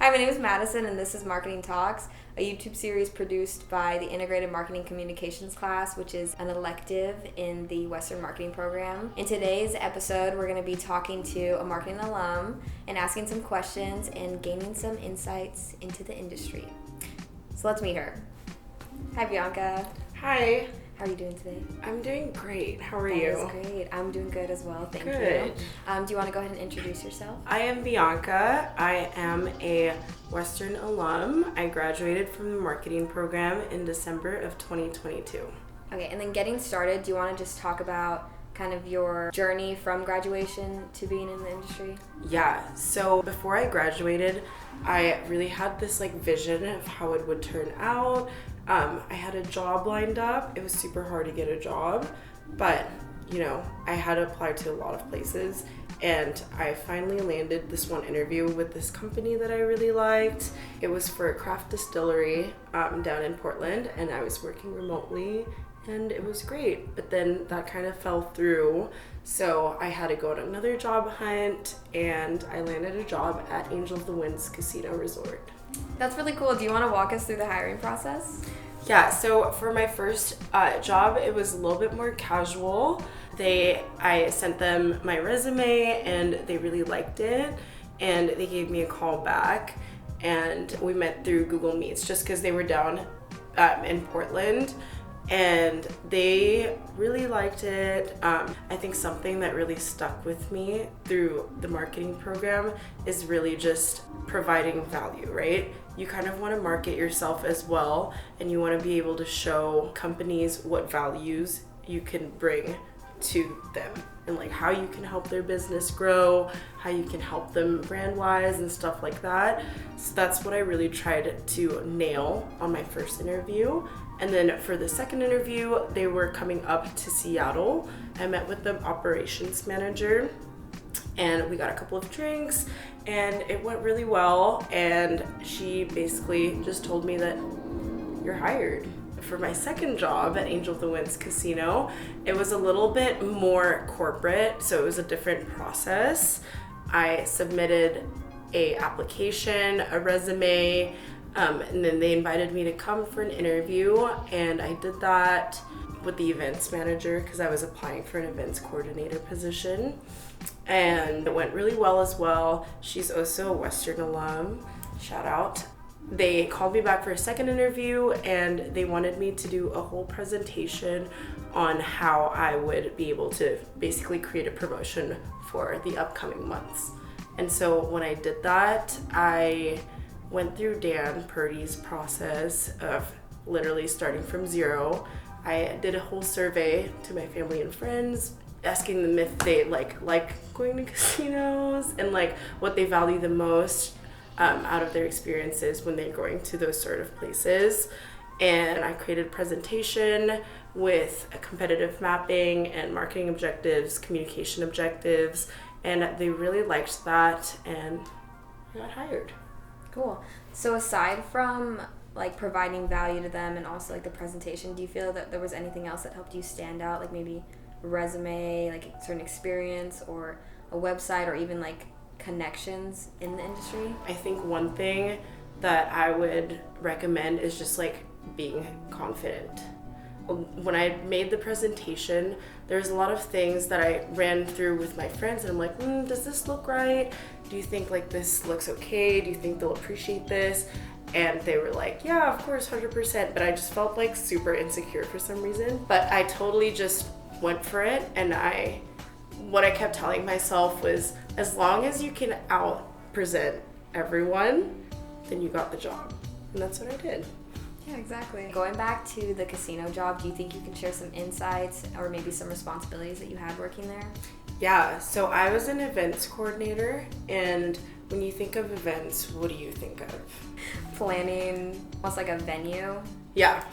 Hi, my name is Madison, and this is Marketing Talks, a YouTube series produced by the Integrated Marketing Communications class, which is an elective in the Western Marketing program. In today's episode, we're going to be talking to a marketing alum and asking some questions and gaining some insights into the industry. So let's meet her. Hi, Bianca. Hi. How are you doing today? I'm doing great. How are you? That is great. I'm doing good as well. Thank Good. you. Do you want to go ahead and introduce yourself? I am Bianca. I am a Western alum. I graduated from the marketing program in December of 2022. Okay, and then getting started, do you want to just talk about kind of your journey from graduation to being in the industry? Yeah, so before I graduated, I really had this vision of how it would turn out. I had a job lined up. It was super hard to get a job, but I had applied to a lot of places, and I finally landed this one interview with this company that I really liked. It was for a craft distillery down in Portland, and I was working remotely, and it was great. But then that kind of fell through, so I had to go on another job hunt, and I landed a job at Angel of the Winds Casino Resort. That's really cool. Do you want to walk us through the hiring process? Yeah, so for my first job, it was a little bit more casual. I sent them my resume, and they really liked it, and they gave me a call back, and we met through Google Meets just because they were down in Portland, and they really liked it. I think something that really stuck with me through the marketing program is really just providing value, right? You kind of want to market yourself as well, and you want to be able to show companies what values you can bring to them and how you can help their business grow, how you can help them brand-wise and stuff like that. So that's what I really tried to nail on my first interview. And then for the second interview, they were coming up to Seattle. I met with the operations manager, and we got a couple of drinks, and it went really well, and she basically just told me that you're hired. For my second job at Angel of the Winds Casino, it was a little bit more corporate, so it was a different process. I submitted a application, a resume, and then they invited me to come for an interview, and I did that with the events manager because I was applying for an events coordinator position, and it went really well as well. She's also a Western alum, shout out. They called me back for a second interview, and they wanted me to do a whole presentation on how I would be able to basically create a promotion for the upcoming months. And so when I did that, I went through Dan Purdy's process of literally starting from zero. I did a whole survey to my family and friends, asking them if they like going to casinos and what they value the most out of their experiences when they're going to those sort of places. And I created a presentation with a competitive mapping and marketing objectives, communication objectives, and they really liked that, and I got hired. Cool. So aside from providing value to them and also the presentation, do you feel that there was anything else that helped you stand out, maybe a resume, a certain experience, or a website, or even connections in the industry? I think one thing that I would recommend is just being confident. When I made the presentation, there's a lot of things that I ran through with my friends, and I'm like, does this look right? Do you think this looks okay? Do you think they'll appreciate this? And they were like, yeah, of course, 100%. But I just felt super insecure for some reason. But I totally just went for it, and what I kept telling myself was, as long as you can out-present everyone, then you got the job. And that's what I did. Yeah, exactly. Going back to the casino job, do you think you can share some insights or maybe some responsibilities that you had working there? Yeah, so I was an events coordinator, and when you think of events, what do you think of? Planning, almost like a venue. Yeah,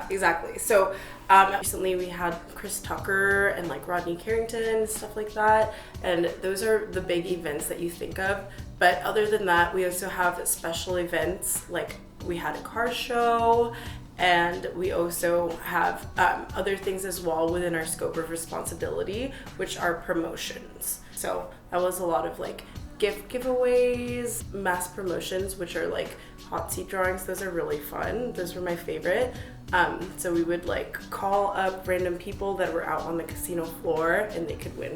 exactly. So recently we had Chris Tucker and Rodney Carrington, stuff like that, and those are the big events that you think of. But other than that, we also have special events, we had a car show, and we also have other things as well within our scope of responsibility, which are promotions. So that was a lot of gift giveaways, mass promotions, which are like hot seat drawings. Those are really fun. Those were my favorite. So we would like call up random people that were out on the casino floor and they could win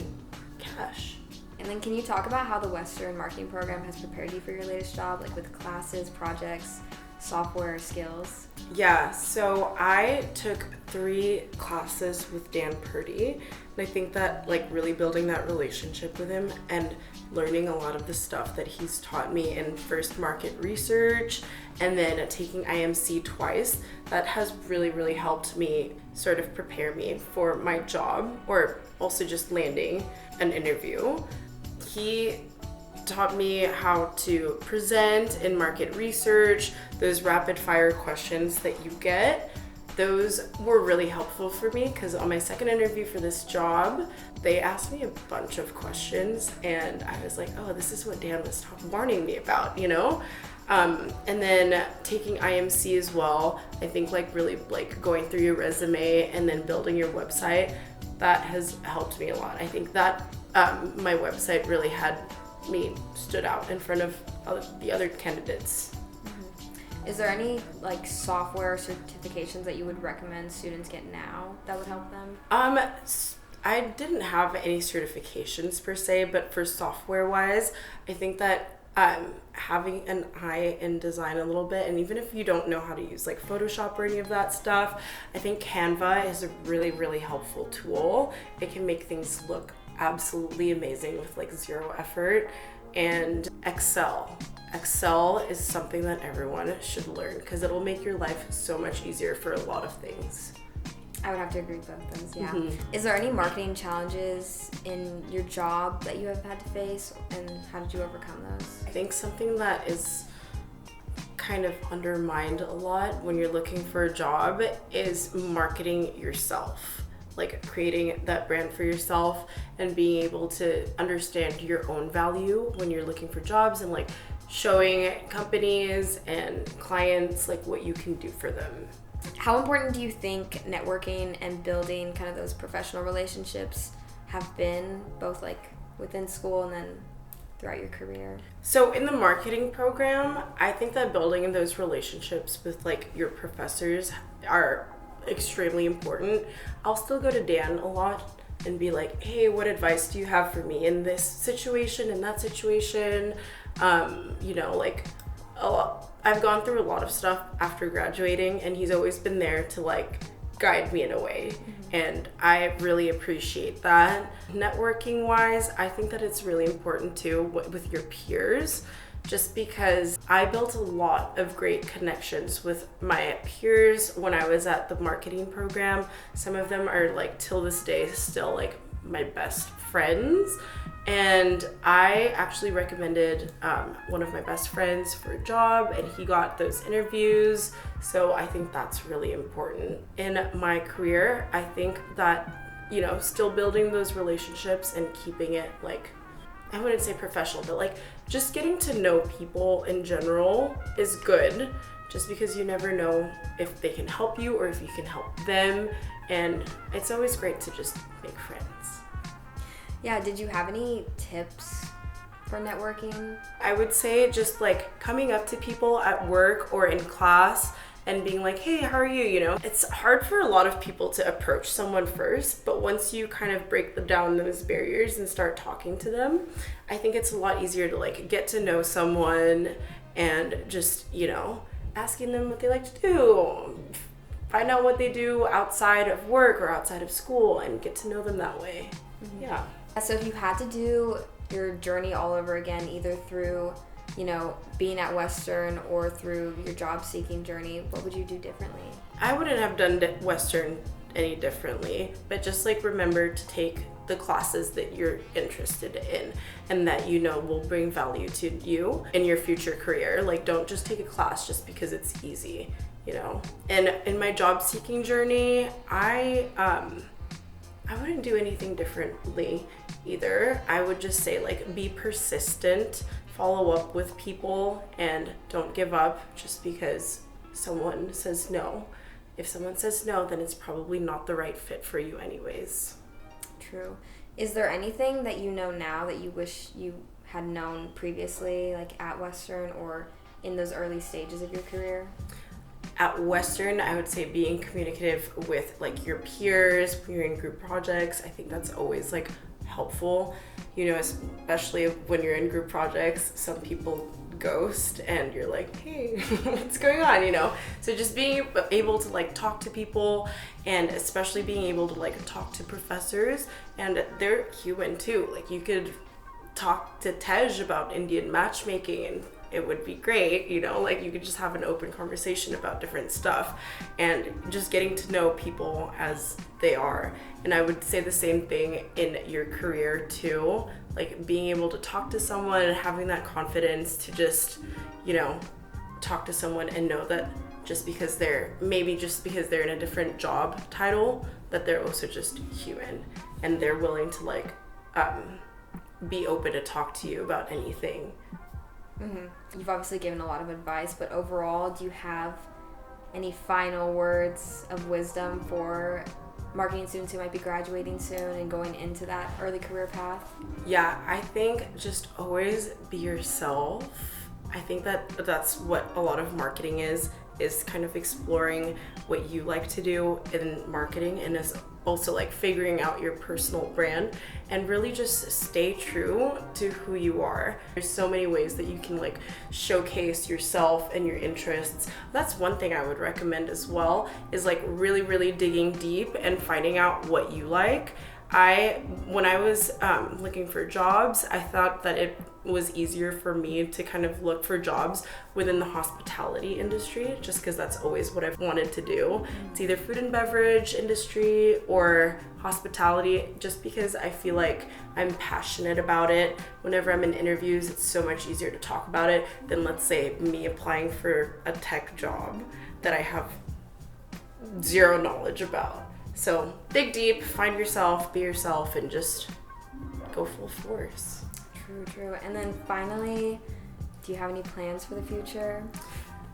cash. And then can you talk about how the Western marketing program has prepared you for your latest job, like with classes, projects, software skills? Yeah, so I took 3 classes with Dan Purdy, and I think that like really building that relationship with him and learning a lot of the stuff that he's taught me in first market research and then taking IMC twice, that has really helped me sort of prepare me for my job or also just landing an interview. He taught me how to present in market research, those rapid fire questions that you get. Those were really helpful for me because on my second interview for this job, they asked me a bunch of questions and I was like, oh, this is what Dan was warning me about, you know? And then taking IMC as well, I think like really like going through your resume and then building your website, that has helped me a lot. I think that my website really had me stood out in front of the other candidates. Mm-hmm. Is there any like software certifications that you would recommend students get now that would help them? I didn't have any certifications per se, but for software wise, I think that having an eye in design a little bit, and even if you don't know how to use like Photoshop or any of that stuff, I think Canva is a really helpful tool. It can make things look absolutely amazing with like 0 effort. And Excel is something that everyone should learn because it'll make your life so much easier for a lot of things. I would have to agree with both those, yeah. Mm-hmm. Is there any marketing challenges in your job that you have had to face, and how did you overcome those? I think something that is kind of undermined a lot when you're looking for a job is marketing yourself. Like creating that brand for yourself and being able to understand your own value when you're looking for jobs and like showing companies and clients like what you can do for them. How important do you think networking and building kind of those professional relationships have been, both like within school and then throughout your career? So in the marketing program, I think that building those relationships with like your professors are extremely important. I'll still go to Dan a lot and be like, hey, what advice do you have for me in this situation, in that situation? You know, like I've gone through a lot of stuff after graduating and he's always been there to like guide me in a way. Mm-hmm. And I really appreciate that. Networking wise, I think that it's really important too with your peers, just because I built a lot of great connections with my peers when I was at the marketing program. Some of them are like till this day still like my best friends. And I actually recommended one of my best friends for a job and he got those interviews. So I think that's really important. In my career, I think that, you know, still building those relationships and keeping it like, I wouldn't say professional, but like just getting to know people in general is good, just because you never know if they can help you or if you can help them. And it's always great to just make friends. Yeah, did you have any tips for networking? I would say just like coming up to people at work or in class and being like, hey, how are you? You know, it's hard for a lot of people to approach someone first, but once you kind of break down those barriers and start talking to them, I think it's a lot easier to like get to know someone and just, you know, asking them what they like to do, find out what they do outside of work or outside of school and get to know them that way. Mm-hmm. Yeah. So if you had to do your journey all over again, either through, you know, being at Western or through your job seeking journey, what would you do differently? I wouldn't have done Western any differently, but just like remember to take the classes that you're interested in and that you know will bring value to you in your future career. Like don't just take a class just because it's easy, you know. And in my job seeking journey, I wouldn't do anything differently either. I would just say like be persistent, follow up with people, and don't give up just because someone says no. If someone says no, then it's probably not the right fit for you anyways. True. Is there anything that you know now that you wish you had known previously, like at Western or in those early stages of your career? At Western, I would say being communicative with like your peers when you're in group projects. I think that's always like helpful, you know, especially when you're in group projects. Some people ghost and you're like, hey, what's going on, you know? So just being able to like talk to people, and especially being able to like talk to professors, and they're human too. Like you could talk to Tej about Indian matchmaking and it would be great, you know, like you could just have an open conversation about different stuff, and just getting to know people as they are. And I would say the same thing in your career too, like being able to talk to someone and having that confidence to just, you know, talk to someone and know that just because they're in a different job title, that they're also just human and they're willing to like be open to talk to you about anything. Mm-hmm. You've obviously given a lot of advice, but overall, do you have any final words of wisdom for marketing students who might be graduating soon and going into that early career path? Yeah, I think just always be yourself. I think that that's what a lot of marketing is kind of exploring what you like to do in marketing, and is also like figuring out your personal brand and really just stay true to who you are. There's so many ways that you can like showcase yourself and your interests. That's one thing I would recommend as well, is like really digging deep and finding out what you like. When I was looking for jobs, I thought that it was easier for me to kind of look for jobs within the hospitality industry, just because that's always what I've wanted to do. It's either food and beverage industry or hospitality, just because I feel like I'm passionate about it. Whenever I'm in interviews, it's so much easier to talk about it than, let's say, me applying for a tech job that I have zero knowledge about. So dig deep, find yourself, be yourself, and just go full force. True. And then finally, do you have any plans for the future?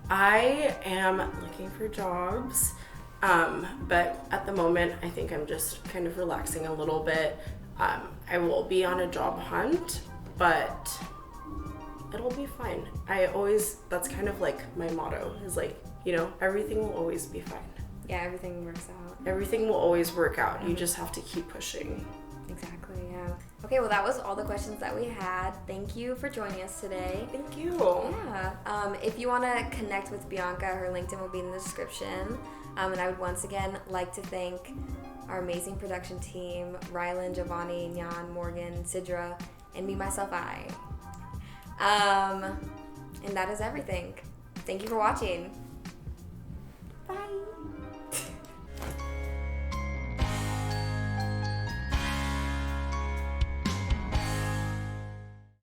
I am looking for jobs, but at the moment, I think I'm just kind of relaxing a little bit. I will be on a job hunt, but it'll be fine. That's kind of like my motto, is like, you know, everything will always be fine. Yeah, everything works out. Everything will always work out. You just have to keep pushing. Exactly, yeah. Okay, well, that was all the questions that we had. Thank you for joining us today. Thank you. Yeah. If you want to connect with Bianca, her LinkedIn will be in the description. And I would once again like to thank our amazing production team, Rylan, Giovanni, Nyan, Morgan, Sidra, and me, myself, I. And that is everything. Thank you for watching. Bye.